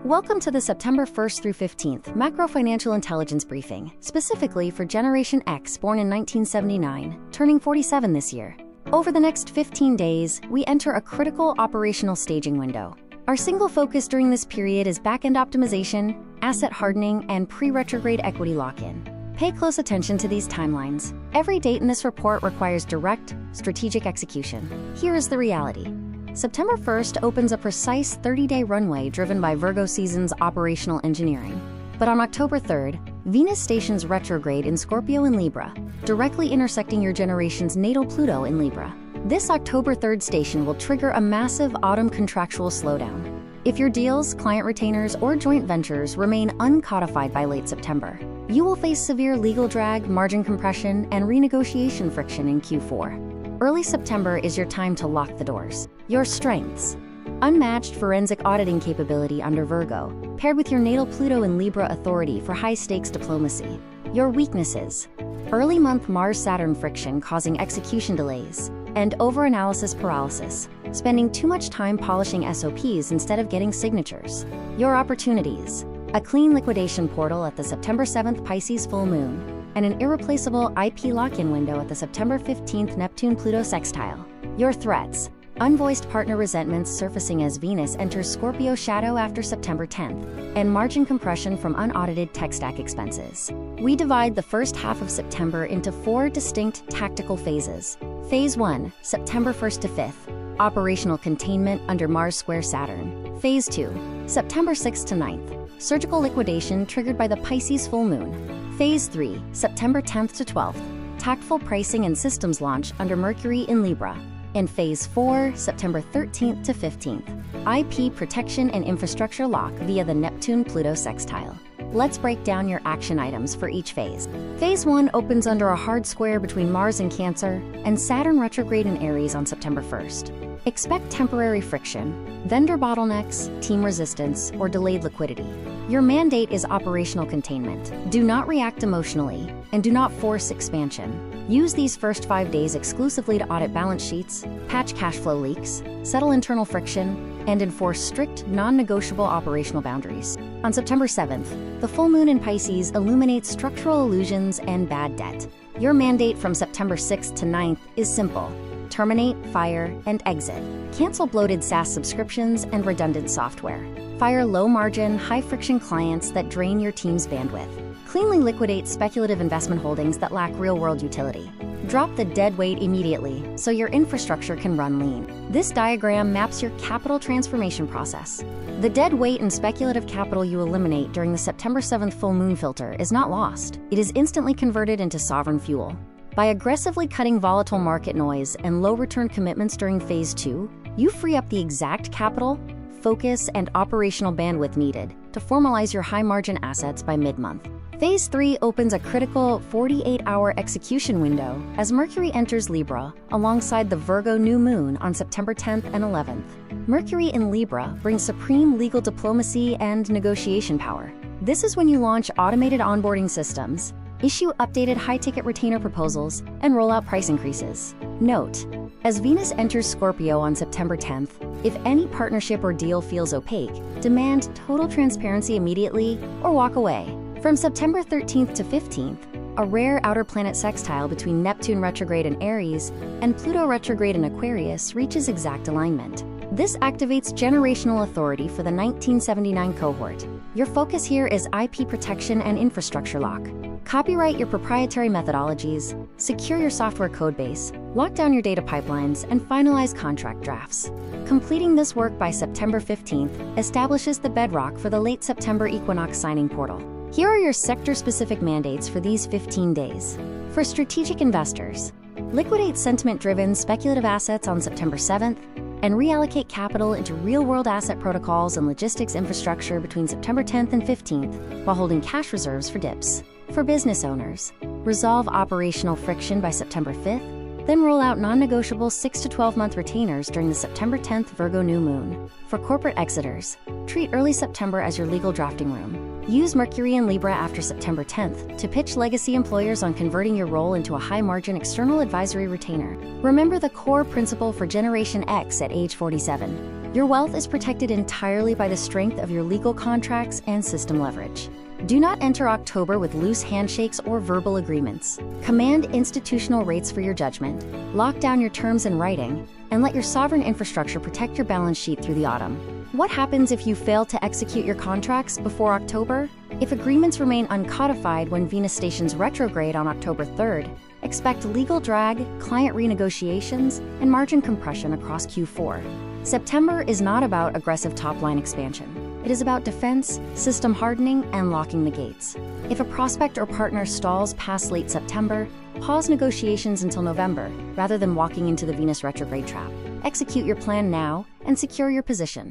Welcome to the September 1st through 15th Macro Financial Intelligence Briefing, specifically for Generation X born in 1979, turning 47 this year. Over the next 15 days, we enter a critical operational staging window. Our single focus during this period is backend optimization, asset hardening, and pre-retrograde equity lock-in. Pay close attention to these timelines. Every date in this report requires direct, strategic execution. Here is the reality. September 1st opens a precise 30-day runway driven by Virgo season's operational engineering. But on October 3rd, Venus stations retrograde in Scorpio and Libra, directly intersecting your generation's natal Pluto in Libra. This October 3rd station will trigger a massive autumn contractual slowdown. If your deals, client retainers, or joint ventures remain uncodified by late September, you will face severe legal drag, margin compression, and renegotiation friction in Q4. Early September is your time to lock the doors. Your strengths: unmatched forensic auditing capability under Virgo, paired with your natal Pluto and Libra authority for high-stakes diplomacy. Your weaknesses: early month Mars-Saturn friction causing execution delays, and over-analysis paralysis, spending too much time polishing SOPs instead of getting signatures. Your opportunities: a clean liquidation portal at the September 7th Pisces full moon, and an irreplaceable IP lock-in window at the September 15th Neptune-Pluto sextile. Your threats: unvoiced partner resentments surfacing as Venus enters Scorpio shadow after September 10th, and margin compression from unaudited tech stack expenses. We divide the first half of September into 4 distinct tactical phases. Phase 1, September 1st to 5th, operational containment under Mars square Saturn. Phase 2, September 6th to 9th, surgical liquidation triggered by the Pisces full moon. Phase 3, September 10th to 12th, tactful pricing and systems launch under Mercury in Libra. And Phase 4, September 13th to 15th, IP protection and infrastructure lock via the Neptune-Pluto sextile. Let's break down your action items for each phase. Phase 1 opens under a hard square between Mars in Cancer and Saturn retrograde in Aries on September 1st. Expect temporary friction, vendor bottlenecks, team resistance, or delayed liquidity. Your mandate is operational containment. Do not react emotionally, and do not force expansion. Use these first 5 days exclusively to audit balance sheets, patch cash flow leaks, settle internal friction, and enforce strict, non-negotiable operational boundaries. On September 7th, the full moon in Pisces illuminates structural illusions and bad debt. Your mandate from September 6th to 9th is simple: terminate, fire, and exit. Cancel bloated SaaS subscriptions and redundant software. Fire low-margin, high-friction clients that drain your team's bandwidth. Cleanly liquidate speculative investment holdings that lack real-world utility. Drop the dead weight immediately so your infrastructure can run lean. This diagram maps your capital transformation process. The dead weight and speculative capital you eliminate during the September 7th full moon filter is not lost. It is instantly converted into sovereign fuel. By aggressively cutting volatile market noise and low-return commitments during Phase 2, you free up the exact capital, focus, and operational bandwidth needed to formalize your high-margin assets by mid-month. Phase 3 opens a critical 48-hour execution window as Mercury enters Libra alongside the Virgo new moon on September 10th and 11th. Mercury in Libra brings supreme legal diplomacy and negotiation power. This is when you launch automated onboarding systems, issue updated high-ticket retainer proposals, and roll out price increases. Note: as Venus enters Scorpio on September 10th, if any partnership or deal feels opaque, demand total transparency immediately or walk away. From September 13th to 15th, a rare outer planet sextile between Neptune retrograde in Aries and Pluto retrograde in Aquarius reaches exact alignment. This activates generational authority for the 1979 cohort. Your focus here is IP protection and infrastructure lock. Copyright your proprietary methodologies, secure your software codebase, lock down your data pipelines, and finalize contract drafts. Completing this work by September 15th establishes the bedrock for the late September equinox signing portal. Here are your sector-specific mandates for these 15 days. For strategic investors, liquidate sentiment-driven speculative assets on September 7th, and reallocate capital into real-world asset protocols and logistics infrastructure between September 10th and 15th, while holding cash reserves for dips. For business owners, resolve operational friction by September 5th, then roll out non-negotiable 6 to 12-month retainers during the September 10th Virgo new moon. For corporate exiters, treat early September as your legal drafting room. Use Mercury in Libra after September 10th to pitch legacy employers on converting your role into a high-margin external advisory retainer. Remember the core principle for Generation X at age 47. Your wealth is protected entirely by the strength of your legal contracts and system leverage. Do not enter October with loose handshakes or verbal agreements. Command institutional rates for your judgment, lock down your terms in writing, and let your sovereign infrastructure protect your balance sheet through the autumn. What happens if you fail to execute your contracts before October? If agreements remain uncodified when Venus stations retrograde on October 3rd, expect legal drag, client renegotiations, and margin compression across Q4. September is not about aggressive top-line expansion. It is about defense, system hardening, and locking the gates. If a prospect or partner stalls past late September, pause negotiations until November rather than walking into the Venus retrograde trap. Execute your plan now and secure your position.